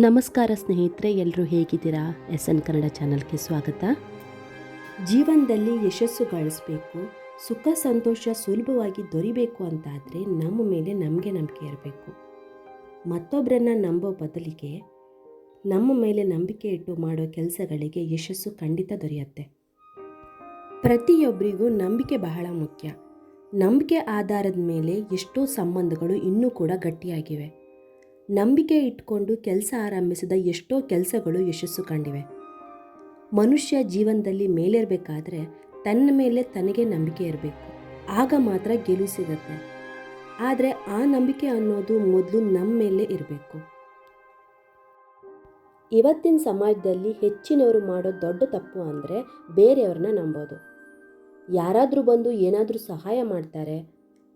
ನಮಸ್ಕಾರ ಸ್ನೇಹಿತರೆ, ಎಲ್ಲರೂ ಹೇಗಿದ್ದೀರಾ? SN ಕನ್ನಡ ಚಾನಲ್ಗೆ ಸ್ವಾಗತ. ಜೀವನದಲ್ಲಿ ಯಶಸ್ಸು ಗಳಿಸಬೇಕು, ಸುಖ ಸಂತೋಷ ಸುಲಭವಾಗಿ ದೊರಿಬೇಕು ಅಂತಾದರೆ ನಮ್ಮ ಮೇಲೆ ನಮಗೆ ನಂಬಿಕೆ ಇರಬೇಕು. ಮತ್ತೊಬ್ಬರನ್ನು ನಂಬೋ ಬದಲಿಗೆ ನಮ್ಮ ಮೇಲೆ ನಂಬಿಕೆ ಇಟ್ಟು ಮಾಡೋ ಕೆಲಸಗಳಿಗೆ ಯಶಸ್ಸು ಖಂಡಿತ ದೊರೆಯುತ್ತೆ. ಪ್ರತಿಯೊಬ್ಬರಿಗೂ ನಂಬಿಕೆ ಬಹಳ ಮುಖ್ಯ. ನಂಬಿಕೆ ಆಧಾರದ ಮೇಲೆ ಎಷ್ಟೋ ಸಂಬಂಧಗಳು ಇನ್ನೂ ಕೂಡ ಗಟ್ಟಿಯಾಗಿವೆ. ನಂಬಿಕೆ ಇಟ್ಕೊಂಡು ಕೆಲಸ ಆರಂಭಿಸಿದ ಎಷ್ಟೋ ಕೆಲಸಗಳು ಯಶಸ್ಸು ಕಂಡಿವೆ. ಮನುಷ್ಯ ಜೀವನದಲ್ಲಿ ಮೇಲೇರಬೇಕಾದ್ರೆ ತನ್ನ ಮೇಲೆ ತನಗೆ ನಂಬಿಕೆ ಇರಬೇಕು. ಆಗ ಮಾತ್ರ ಗೆಲುವು ಸಿಗುತ್ತೆ. ಆದರೆ ಆ ನಂಬಿಕೆ ಅನ್ನೋದು ಮೊದಲು ನಮ್ಮ ಮೇಲೆ ಇರಬೇಕು. ಇವತ್ತಿನ ಸಮಾಜದಲ್ಲಿ ಹೆಚ್ಚಿನವರು ಮಾಡೋ ದೊಡ್ಡ ತಪ್ಪು ಅಂದರೆ ಬೇರೆಯವ್ರನ್ನ ನಂಬೋದು. ಯಾರಾದರೂ ಬಂದು ಏನಾದರೂ ಸಹಾಯ ಮಾಡ್ತಾರೆ,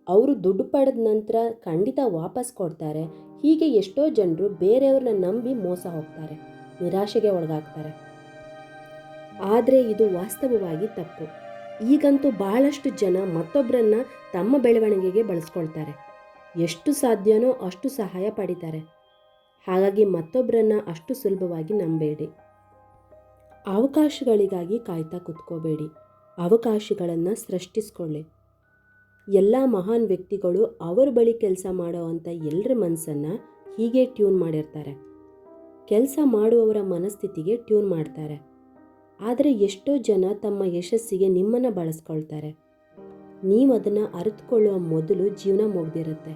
ಅವರು ದುಡ್ಡು ಪಡೆದ ನಂತರ ಖಂಡಿತ ವಾಪಸ್ ಕೊಡ್ತಾರೆ. ಹೀಗೆ ಎಷ್ಟೋ ಜನರು ಬೇರೆಯವ್ರನ್ನ ನಂಬಿ ಮೋಸ ಹೋಗ್ತಾರೆ, ನಿರಾಶೆಗೆ ಒಳಗಾಗ್ತಾರೆ. ಆದರೆ ಇದು ವಾಸ್ತವವಾಗಿ ತಪ್ಪು. ಈಗಂತೂ ಬಹಳಷ್ಟು ಜನ ಮತ್ತೊಬ್ಬರನ್ನ ತಮ್ಮ ಬೆಳವಣಿಗೆಗೆ ಬಳಸ್ಕೊಳ್ತಾರೆ. ಎಷ್ಟು ಸಾಧ್ಯನೋ ಅಷ್ಟು ಸಹಾಯ ಪಡಿತಾರೆ. ಹಾಗಾಗಿ ಮತ್ತೊಬ್ಬರನ್ನ ಅಷ್ಟು ಸುಲಭವಾಗಿ ನಂಬೇಡಿ. ಅವಕಾಶಗಳಿಗಾಗಿ ಕಾಯ್ತಾ ಕೂತ್ಕೋಬೇಡಿ, ಅವಕಾಶಗಳನ್ನು ಸೃಷ್ಟಿಸ್ಕೊಳ್ಳಿ. ಎಲ್ಲ ಮಹಾನ್ ವ್ಯಕ್ತಿಗಳು ಅವರ ಬಳಿ ಕೆಲಸ ಮಾಡೋವಂಥ ಎಲ್ಲರ ಮನಸ್ಸನ್ನು ಹೀಗೆ ಟ್ಯೂನ್ ಮಾಡಿರ್ತಾರೆ. ಕೆಲಸ ಮಾಡುವವರ ಮನಸ್ಥಿತಿಗೆ ಟ್ಯೂನ್ ಮಾಡ್ತಾರೆ. ಆದರೆ ಎಷ್ಟೋ ಜನ ತಮ್ಮ ಯಶಸ್ಸಿಗೆ ನಿಮ್ಮನ್ನು ಬಳಸ್ಕೊಳ್ತಾರೆ. ನೀವು ಅದನ್ನು ಅರಿತುಕೊಳ್ಳುವ ಮೊದಲು ಜೀವನ ಮುಗ್ದಿರುತ್ತೆ.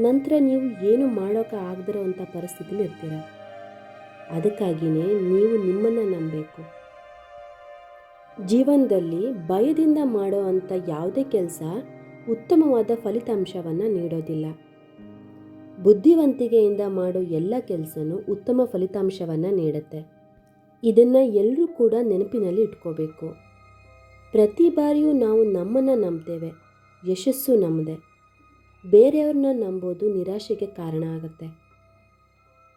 ನಂತರ ನೀವು ಏನು ಮಾಡೋಕೆ ಆಗದಿರೋ ಅಂಥ ಪರಿಸ್ಥಿತಿಲಿ ಇರ್ತೀರ. ಅದಕ್ಕಾಗಿಯೇ ನೀವು ನಿಮ್ಮನ್ನು ನಂಬಬೇಕು. ಜೀವನದಲ್ಲಿ ಭಯದಿಂದ ಮಾಡೋ ಅಂಥ ಯಾವುದೇ ಕೆಲಸ ಉತ್ತಮವಾದ ಫಲಿತಾಂಶವನ್ನು ನೀಡೋದಿಲ್ಲ. ಬುದ್ಧಿವಂತಿಕೆಯಿಂದ ಮಾಡೋ ಎಲ್ಲ ಕೆಲಸನೂ ಉತ್ತಮ ಫಲಿತಾಂಶವನ್ನು ನೀಡುತ್ತೆ. ಇದನ್ನು ಎಲ್ಲರೂ ಕೂಡ ನೆನಪಿನಲ್ಲಿ ಇಟ್ಕೋಬೇಕು. ಪ್ರತಿ ಬಾರಿಯೂ ನಾವು ನಮ್ಮನ್ನು ನಂಬ್ತೇವೆ, ಯಶಸ್ಸು ನಮ್ಮದೇ. ಬೇರೆಯವ್ರನ್ನ ನಂಬೋದು ನಿರಾಶೆಗೆ ಕಾರಣ ಆಗುತ್ತೆ.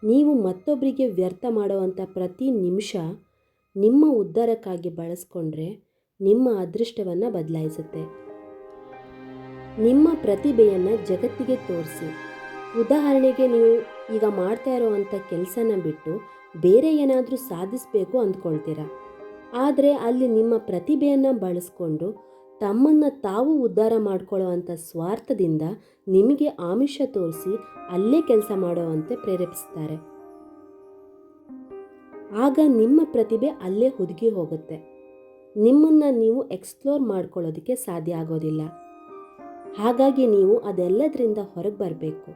ನೀವು ಮತ್ತೊಬ್ಬರಿಗೆ ವ್ಯರ್ಥ ಮಾಡುವಂಥ ಪ್ರತಿ ನಿಮಿಷ ನಿಮ್ಮ ಉದ್ಧಾರಕ್ಕಾಗಿ ಬಳಸ್ಕೊಂಡ್ರೆ ನಿಮ್ಮ ಅದೃಷ್ಟವನ್ನು ಬದಲಾಯಿಸುತ್ತೆ. ನಿಮ್ಮ ಪ್ರತಿಭೆಯನ್ನು ಜಗತ್ತಿಗೆ ತೋರಿಸಿ. ಉದಾಹರಣೆಗೆ, ನೀವು ಈಗ ಮಾಡ್ತಾ ಇರೋವಂಥ ಕೆಲಸನ ಬಿಟ್ಟು ಬೇರೆ ಏನಾದರೂ ಸಾಧಿಸಬೇಕು ಅಂದ್ಕೊಳ್ತೀರಾ. ಆದರೆ ಅಲ್ಲಿ ನಿಮ್ಮ ಪ್ರತಿಭೆಯನ್ನು ಬಳಸ್ಕೊಂಡು ತಮ್ಮನ್ನು ತಾವು ಉದ್ಧಾರ ಮಾಡ್ಕೊಳ್ಳೋವಂಥ ಸ್ವಾರ್ಥದಿಂದ ನಿಮಗೆ ಆಮಿಷ ತೋರಿಸಿ ಅಲ್ಲೇ ಕೆಲಸ ಮಾಡೋವಂತೆ ಪ್ರೇರೇಪಿಸ್ತಾರೆ. ಆಗ ನಿಮ್ಮ ಪ್ರತಿಭೆ ಅಲ್ಲೇ ಹುದುಗಿ ಹೋಗುತ್ತೆ. ನಿಮ್ಮನ್ನು ನೀವು ಎಕ್ಸ್ಪ್ಲೋರ್ ಮಾಡ್ಕೊಳ್ಳೋದಕ್ಕೆ ಸಾಧ್ಯ ಆಗೋದಿಲ್ಲ. ಹಾಗಾಗಿ ನೀವು ಅದೆಲ್ಲದರಿಂದ ಹೊರಗೆ ಬರಬೇಕು.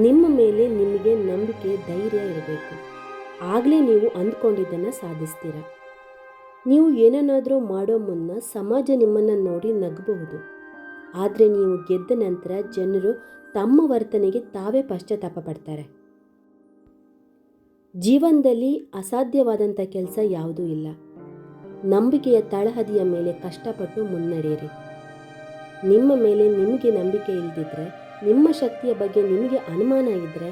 ನಿಮ್ಮ ಮೇಲೆ ನಿಮಗೆ ನಂಬಿಕೆ, ಧೈರ್ಯ ಇರಬೇಕು. ಆಗಲೇ ನೀವು ಅಂದ್ಕೊಂಡಿದ್ದನ್ನು ಸಾಧಿಸ್ತೀರ. ನೀವು ಏನನ್ನಾದರೂ ಮಾಡೋ ಮುನ್ನ ಸಮಾಜ ನಿಮ್ಮನ್ನು ನೋಡಿ ನಗಬಹುದು. ಆದರೆ ನೀವು ಗೆದ್ದ ನಂತರ ಜನರು ತಮ್ಮ ವರ್ತನೆಗೆ ತಾವೇ ಪಶ್ಚಾತ್ತಾಪ ಪಡ್ತಾರೆ. ಜೀವನದಲ್ಲಿ ಅಸಾಧ್ಯವಾದಂಥ ಕೆಲಸ ಯಾವುದೂ ಇಲ್ಲ. ನಂಬಿಕೆಯ ತಳಹದಿಯ ಮೇಲೆ ಕಷ್ಟಪಟ್ಟು ಮುನ್ನಡೆಯಿರಿ. ನಿಮ್ಮ ಮೇಲೆ ನಿಮಗೆ ನಂಬಿಕೆ ಇಲ್ಲದಿದ್ದರೆ, ನಿಮ್ಮ ಶಕ್ತಿಯ ಬಗ್ಗೆ ನಿಮಗೆ ಅನುಮಾನ ಇದ್ದರೆ,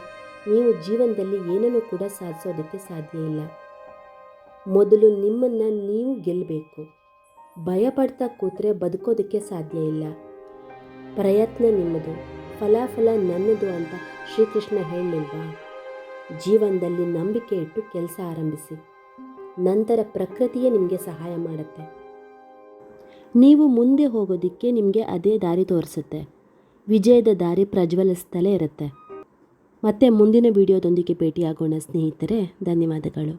ನೀವು ಜೀವನದಲ್ಲಿ ಏನನ್ನೂ ಕೂಡ ಸಾಧಿಸೋದಕ್ಕೆ ಸಾಧ್ಯ ಇಲ್ಲ. ಮೊದಲು ನಿಮ್ಮನ್ನು ನೀವು ಗೆಲ್ಲಬೇಕು. ಭಯಪಡ್ತಾ ಕೂತ್ರೆ ಬದುಕೋದಕ್ಕೆ ಸಾಧ್ಯ ಇಲ್ಲ. ಪ್ರಯತ್ನ ನಿಮ್ಮದು, ಫಲಾಫಲ ನನ್ನದು ಅಂತ ಶ್ರೀಕೃಷ್ಣ ಹೇಳಲಿಲ್ವಾ? ಜೀವನದಲ್ಲಿ ನಂಬಿಕೆ ಇಟ್ಟು ಕೆಲಸ ಆರಂಭಿಸಿ. ನಂತರ ಪ್ರಕೃತಿಯೇ ನಿಮಗೆ ಸಹಾಯ ಮಾಡುತ್ತೆ. ನೀವು ಮುಂದೆ ಹೋಗೋದಕ್ಕೆ ನಿಮಗೆ ಅದೇ ದಾರಿ ತೋರಿಸುತ್ತೆ. ವಿಜಯದ ದಾರಿ ಪ್ರಜ್ವಲಿಸ್ತಲೇ ಇರುತ್ತೆ. ಮತ್ತೆ ಮುಂದಿನ ವಿಡಿಯೋದೊಂದಿಗೆ ಭೇಟಿಯಾಗೋಣ ಸ್ನೇಹಿತರೆ. ಧನ್ಯವಾದಗಳು.